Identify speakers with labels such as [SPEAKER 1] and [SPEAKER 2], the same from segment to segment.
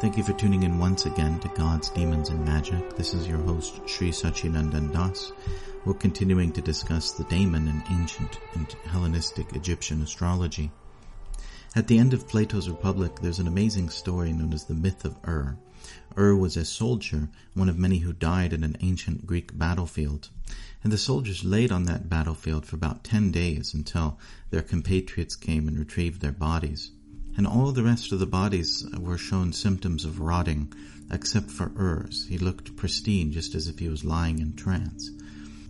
[SPEAKER 1] Thank you for tuning in once again to Gods, Demons, and Magic. This is your host, Sri Sachinandan Das. We're continuing to discuss the daemon in ancient and Hellenistic Egyptian astrology. At the end of Plato's Republic, there's an amazing story known as the myth of Ur was a soldier, one of many who died in an ancient Greek battlefield. And the soldiers laid on that battlefield for about 10 days until their compatriots came and retrieved their bodies. And all the rest of the bodies were shown symptoms of rotting, except for Ur's. He looked pristine, just as if he was lying in trance.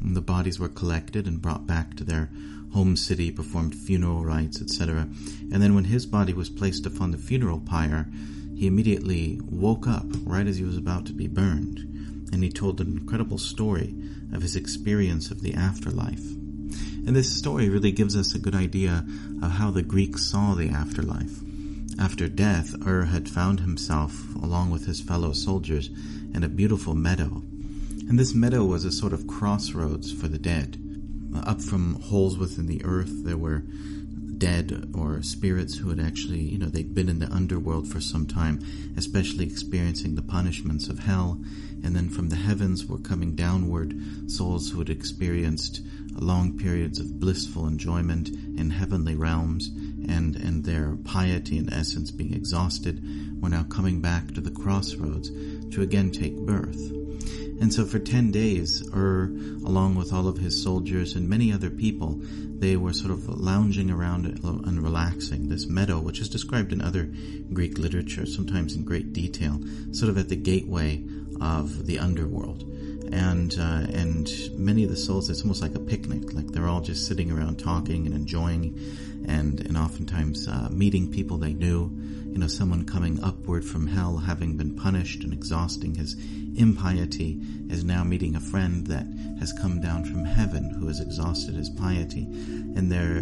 [SPEAKER 1] And the bodies were collected and brought back to their home city, performed funeral rites, etc. And then when his body was placed upon the funeral pyre, he immediately woke up right as he was about to be burned. And he told an incredible story of his experience of the afterlife. And this story really gives us a good idea of how the Greeks saw the afterlife. After death, had found himself, along with his fellow soldiers, in a beautiful meadow. And this meadow was a sort of crossroads for the dead. Up from holes within the earth, there were dead or spirits who had actually, they'd been in the underworld for some time, especially experiencing the punishments of hell. And then from the heavens were coming downward souls who had experienced long periods of blissful enjoyment in heavenly realms, and their piety, in essence, being exhausted, were now coming back to the crossroads to again take birth. And so for 10 days, along with all of his soldiers and many other people, they were sort of lounging around and relaxing this meadow, which is described in other Greek literature, sometimes in great detail, sort of at the gateway of the underworld. And many of the souls, it's almost like a picnic, like they're all just sitting around talking and enjoying, and oftentimes meeting people they knew. Someone coming upward from hell, having been punished and exhausting his impiety, is now meeting a friend that has come down from heaven who has exhausted his piety. And they're,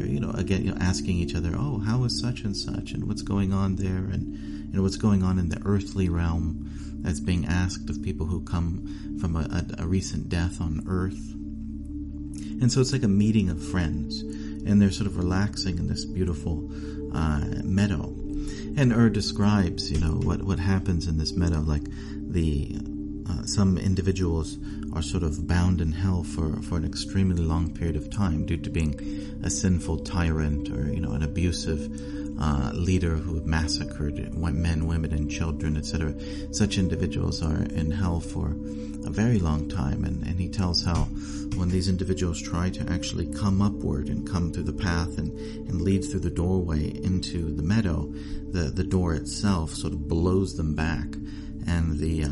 [SPEAKER 1] asking each other, oh, how is such and such, and what's going on there, and what's going on in the earthly realm. That's being asked of people who come from a recent death on earth. And so it's like a meeting of friends, and they're sort of relaxing in this beautiful meadow. And describes, what happens in this meadow, like some individuals are sort of bound in hell for an extremely long period of time due to being a sinful tyrant or, an abusive leader who had massacred men, women, and children, etc. Such individuals are in hell for a very long time, and he tells how when these individuals try to actually come upward and come through the path and lead through the doorway into the meadow, the door itself sort of blows them back, and the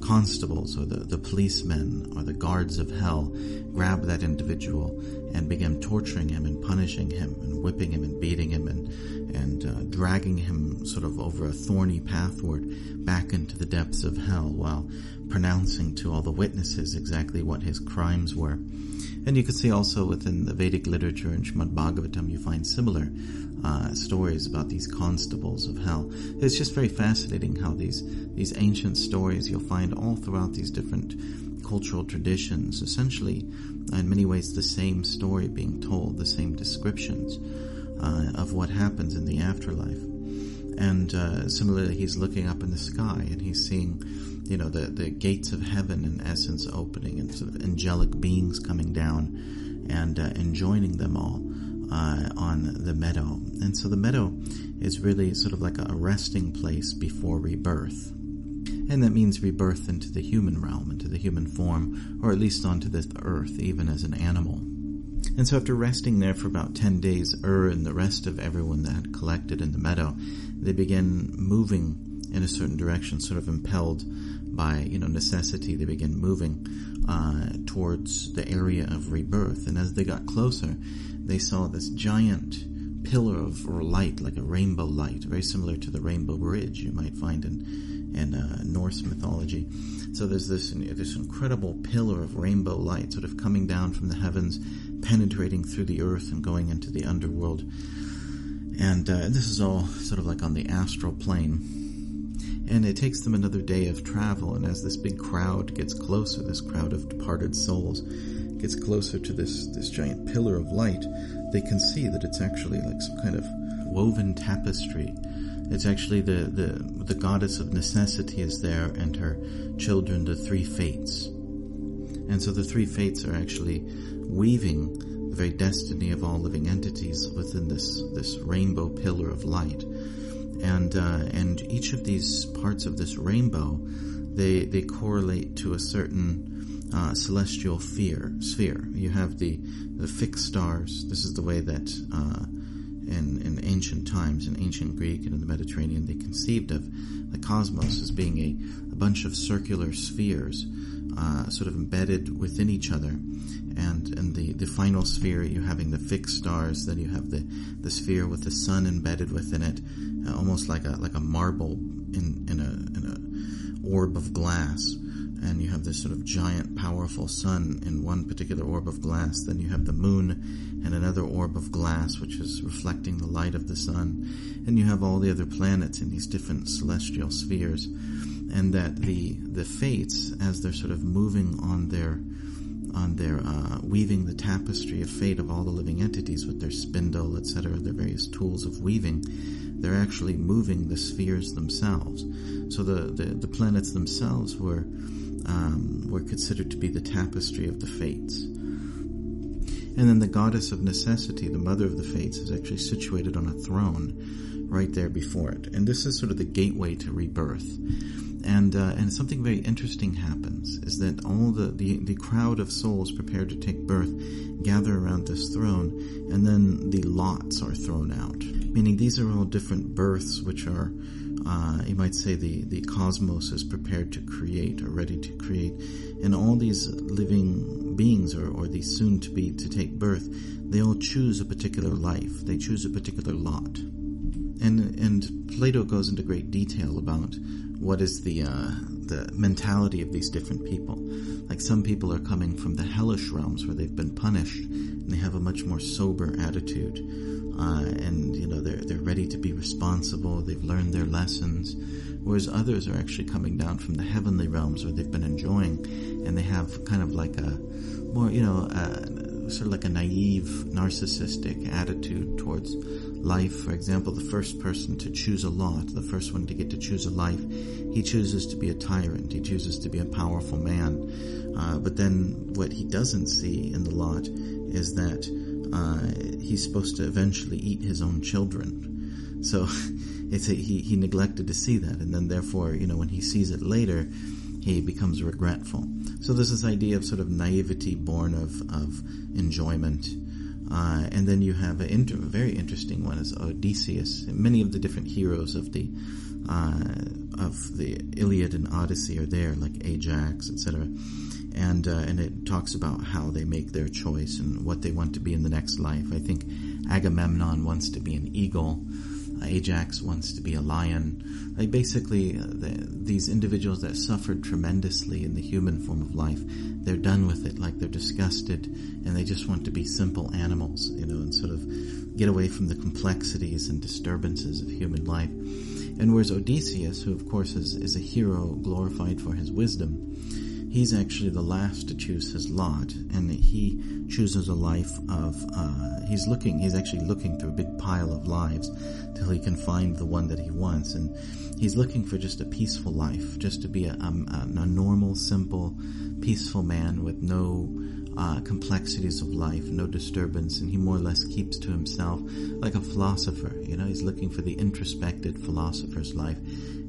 [SPEAKER 1] constables or the policemen or the guards of hell grab that individual and begin torturing him and punishing him and whipping him and beating him and dragging him sort of over a thorny pathward back into the depths of hell, while pronouncing to all the witnesses exactly what his crimes were. And you can see also within the Vedic literature in Srimad Bhagavatam, you find similar stories about these constables of hell. It's just very fascinating how these ancient stories you'll find all throughout these different cultural traditions, essentially in many ways the same story being told, the same descriptions of what happens in the afterlife. And similarly, he's looking up in the sky and he's seeing, the gates of heaven in essence opening and sort of angelic beings coming down and joining them all on the meadow. And so the meadow is really sort of like a resting place before rebirth. And that means rebirth into the human realm, into the human form, or at least onto this earth, even as an animal. And so after resting there for about 10 days, and the rest of everyone that had collected in the meadow, they began moving in a certain direction, sort of impelled by, necessity. They began moving towards the area of rebirth. And as they got closer, they saw this giant pillar of light, like a rainbow light, very similar to the rainbow bridge you might find in Norse mythology. So there's this incredible pillar of rainbow light sort of coming down from the heavens, penetrating through the earth and going into the underworld. And this is all sort of like on the astral plane. And it takes them another day of travel, and as this big crowd gets closer, this crowd of departed souls gets closer to this giant pillar of light, they can see that it's actually like some kind of woven tapestry It's actually the goddess of necessity is there, and her children, the three fates. And so the three fates are actually weaving the very destiny of all living entities within this rainbow pillar of light. And each of these parts of this rainbow, they correlate to a certain celestial sphere. You have the fixed stars. This is the way that in ancient times, in ancient Greek and in the Mediterranean, they conceived of the cosmos as being a bunch of circular spheres sort of embedded within each other. And the final sphere, you're having the fixed stars, then you have the sphere with the sun embedded within it, almost like a marble in a orb of glass. And you have this sort of giant, powerful sun in one particular orb of glass. Then you have the moon and another orb of glass, which is reflecting the light of the sun. And you have all the other planets in these different celestial spheres. And that the fates, as they're sort of moving on their weaving the tapestry of fate of all the living entities with their spindle, etc., their various tools of weaving, they're actually moving the spheres themselves. So the planets themselves were considered to be the tapestry of the fates. And then the goddess of necessity, the mother of the fates, is actually situated on a throne right there before it. And this is sort of the gateway to rebirth. And something very interesting happens, is that all the crowd of souls prepared to take birth gather around this throne, and then the lots are thrown out. Meaning these are all different births which are, you might say, the cosmos is prepared to create, or ready to create. And all these living beings, or these soon to take birth, they all choose a particular life. They choose a particular lot. And Plato goes into great detail about what is the mentality of these different people. Like, some people are coming from the hellish realms where they've been punished, and they have a much more sober attitude. And they're ready to be responsible. They've learned their lessons. Whereas others are actually coming down from the heavenly realms where they've been enjoying, and they have kind of like a more, sort of like a naive, narcissistic attitude towards life. For example, the first person to choose a lot, the first one to get to choose a life, he chooses to be a tyrant. He chooses to be a powerful man. But then what he doesn't see in the lot is that he's supposed to eventually eat his own children. So he neglected to see that, and then therefore, when he sees it later, he becomes regretful. So there's this idea of sort of naivety born of enjoyment. And then you have a very interesting one is Odysseus. Many of the different heroes of the Iliad and Odyssey are there, like Ajax, etc. And it talks about how they make their choice and what they want to be in the next life. I think Agamemnon wants to be an eagle. Ajax wants to be a lion. Like, basically, these individuals that suffered tremendously in the human form of life, they're done with it. Like, they're disgusted, and they just want to be simple animals, and sort of get away from the complexities and disturbances of human life. And whereas Odysseus, who of course is a hero glorified for his wisdom, he's actually the last to choose his lot, and he chooses a life of, he's actually looking through a big pile of lives till he can find the one that he wants, and he's looking for just a peaceful life, just to be a normal, simple, peaceful man with no complexities of life, no disturbance, and he more or less keeps to himself like a philosopher. He's looking for the introspected philosopher's life.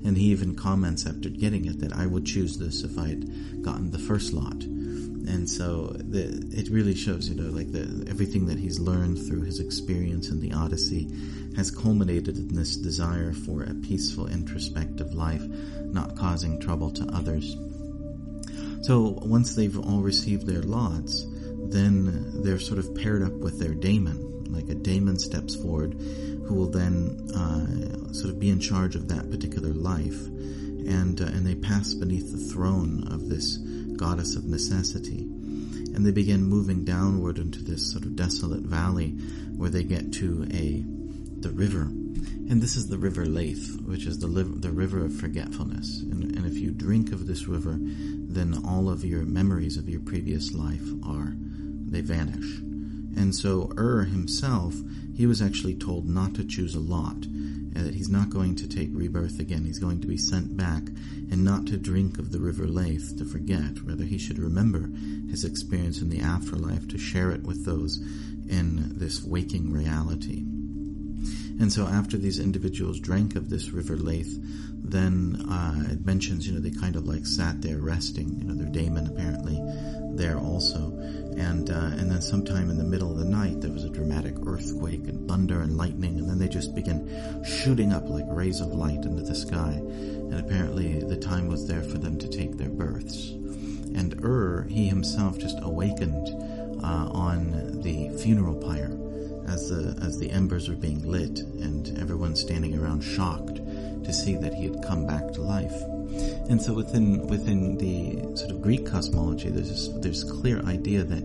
[SPEAKER 1] And he even comments after getting it that I would choose this if I had gotten the first lot. And so it really shows, everything that he's learned through his experience in the Odyssey has culminated in this desire for a peaceful, introspective life, not causing trouble to others. So once they've all received their lots, then they're sort of paired up with their daemon. Like, a daemon steps forward who will then sort of be in charge of that particular life. And they pass beneath the throne of this goddess of necessity. And they begin moving downward into this sort of desolate valley where they get to the river. And this is the river Leith, which is the river of forgetfulness. And if you drink of this river, then all of your memories of your previous life they vanish. And so himself, he was actually told not to choose a lot. and that he's not going to take rebirth again. He's going to be sent back, and not to drink of the river Lethe to forget. Rather, he should remember his experience in the afterlife, to share it with those in this waking reality. And so after these individuals drank of this river Lethe, then it mentions, they kind of like sat there resting, their daemon apparently there also. And then sometime in the middle of the night, there was a dramatic earthquake and thunder and lightning, and then they just began shooting up like rays of light into the sky. And apparently the time was there for them to take their births. And he himself just awakened on the funeral pyre as the embers were being lit, and everyone standing around shocked to see that he had come back to life. And so within the sort of Greek cosmology, there's a clear idea that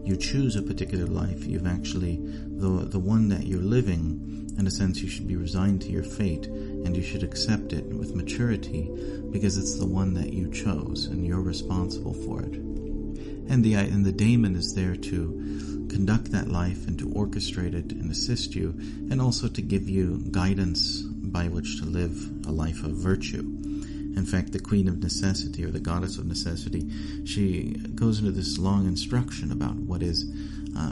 [SPEAKER 1] you choose a particular life. You've actually, the one that you're living, in a sense, you should be resigned to your fate, and you should accept it with maturity, because it's the one that you chose, and you're responsible for it. And the daemon is there to conduct that life and to orchestrate it and assist you, and also to give you guidance by which to live a life of virtue. In fact, the Queen of Necessity, or the Goddess of Necessity, she goes into this long instruction about what is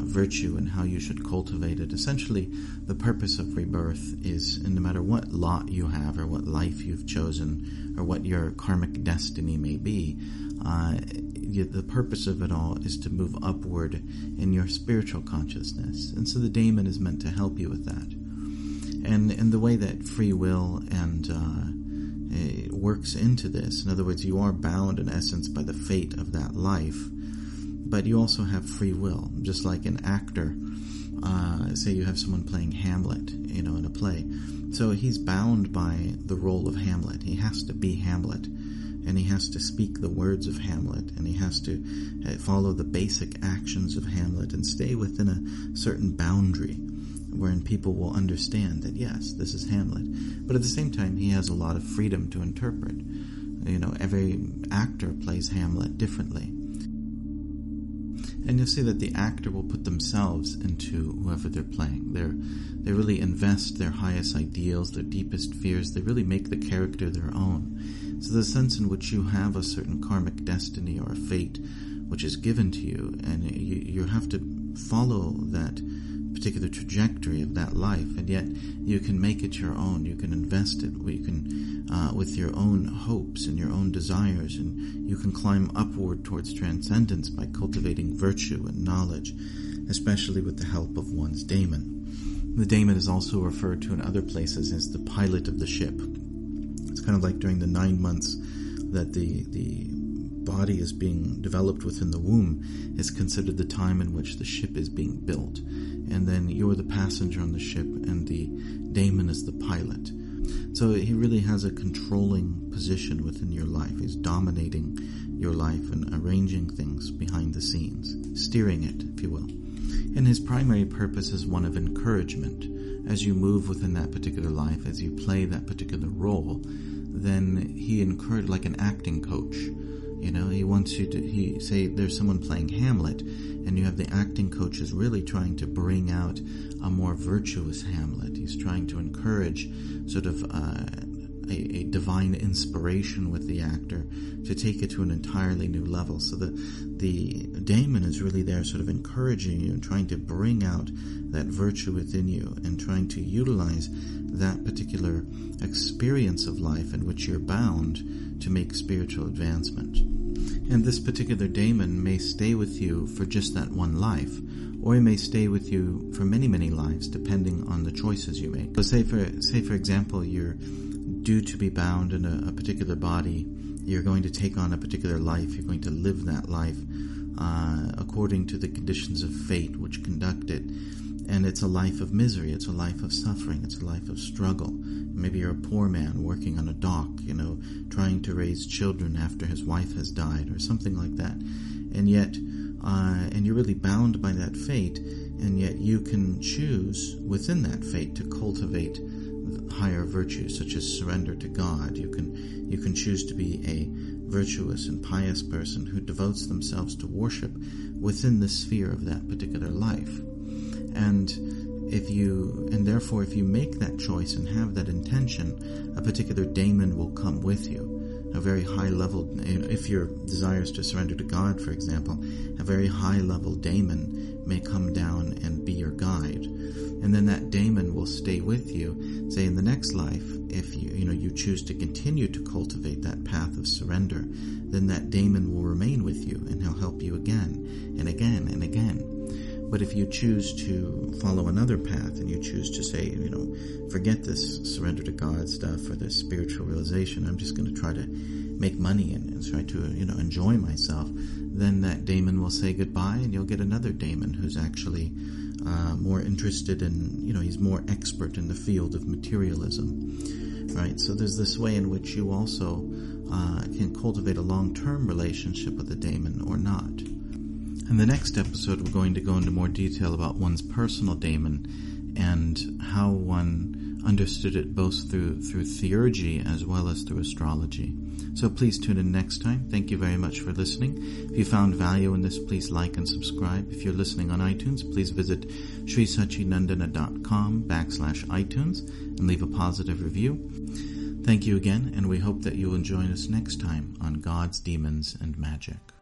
[SPEAKER 1] virtue and how you should cultivate it. Essentially, the purpose of rebirth is, and no matter what lot you have, or what life you've chosen, or what your karmic destiny may be, the purpose of it all is to move upward in your spiritual consciousness. And so the daemon is meant to help you with that. And in the way that free will and works into this, in other words, you are bound in essence by the fate of that life, but you also have free will, just like an actor. Say you have someone playing Hamlet, in a play. So he's bound by the role of Hamlet. He has to be Hamlet, and he has to speak the words of Hamlet, and he has to follow the basic actions of Hamlet and stay within a certain boundary wherein people will understand that, yes, this is Hamlet. But at the same time, he has a lot of freedom to interpret. Every actor plays Hamlet differently. And you'll see that the actor will put themselves into whoever they're playing. They really invest their highest ideals, their deepest fears. They really make the character their own. So the sense in which you have a certain karmic destiny or a fate which is given to you, and you have to follow that particular trajectory of that life, and yet you can make it your own. You can invest it. You can, with your own hopes and your own desires, and you can climb upward towards transcendence by cultivating virtue and knowledge, especially with the help of one's daemon. The daemon is also referred to in other places as the pilot of the ship. It's kind of like during the 9 months that the body is being developed within the womb is considered the time in which the ship is being built. And then you're the passenger on the ship, and the daemon is the pilot. So he really has a controlling position within your life. He's dominating your life and arranging things behind the scenes, steering it, if you will. And his primary purpose is one of encouragement. As you move within that particular life, as you play that particular role, then he encouraged, like an acting coach. He wants you to, say there's someone playing Hamlet, and you have the acting coach is really trying to bring out a more virtuous Hamlet. He's trying to encourage sort of a divine inspiration with the actor to take it to an entirely new level. So the daemon is really there sort of encouraging you and trying to bring out that virtue within you and trying to utilize that particular experience of life in which you're bound to make spiritual advancement. And this particular daemon may stay with you for just that one life, or he may stay with you for many, many lives, depending on the choices you make. So say for example, you're due to be bound in a particular body. You're going to take on a particular life. You're going to live that life according to the conditions of fate which conduct it. And it's a life of misery. It's a life of suffering. It's a life of struggle. Maybe you're a poor man working on a dock, trying to raise children after his wife has died, or something like that. And yet, and you're really bound by that fate, and yet you can choose within that fate to cultivate higher virtues, such as surrender to God. You can choose to be a virtuous and pious person who devotes themselves to worship within the sphere of that particular life. And And therefore if you make that choice and have that intention, a particular daemon will come with you. A very high level, if your desire is to surrender to God, for example, a very high level daemon may come down and be your guide. And then that daemon will stay with you, say in the next life, if you choose to continue to cultivate that path of surrender, then that daemon will remain with you and he'll help you again and again and again. But if you choose to follow another path and you choose to say, forget this surrender to God stuff or this spiritual realization, I'm just going to try to make money and try to, enjoy myself, then that daemon will say goodbye and you'll get another daemon who's actually more interested in, he's more expert in the field of materialism, right? So there's this way in which you also can cultivate a long-term relationship with a daemon or not. In the next episode, we're going to go into more detail about one's personal daemon and how one understood it both through theurgy as well as through astrology. So please tune in next time. Thank you very much for listening. If you found value in this, please like and subscribe. If you're listening on iTunes, please visit srisachinandana.com/iTunes and leave a positive review. Thank you again, and we hope that you'll join us next time on Gods, Demons, and Magic.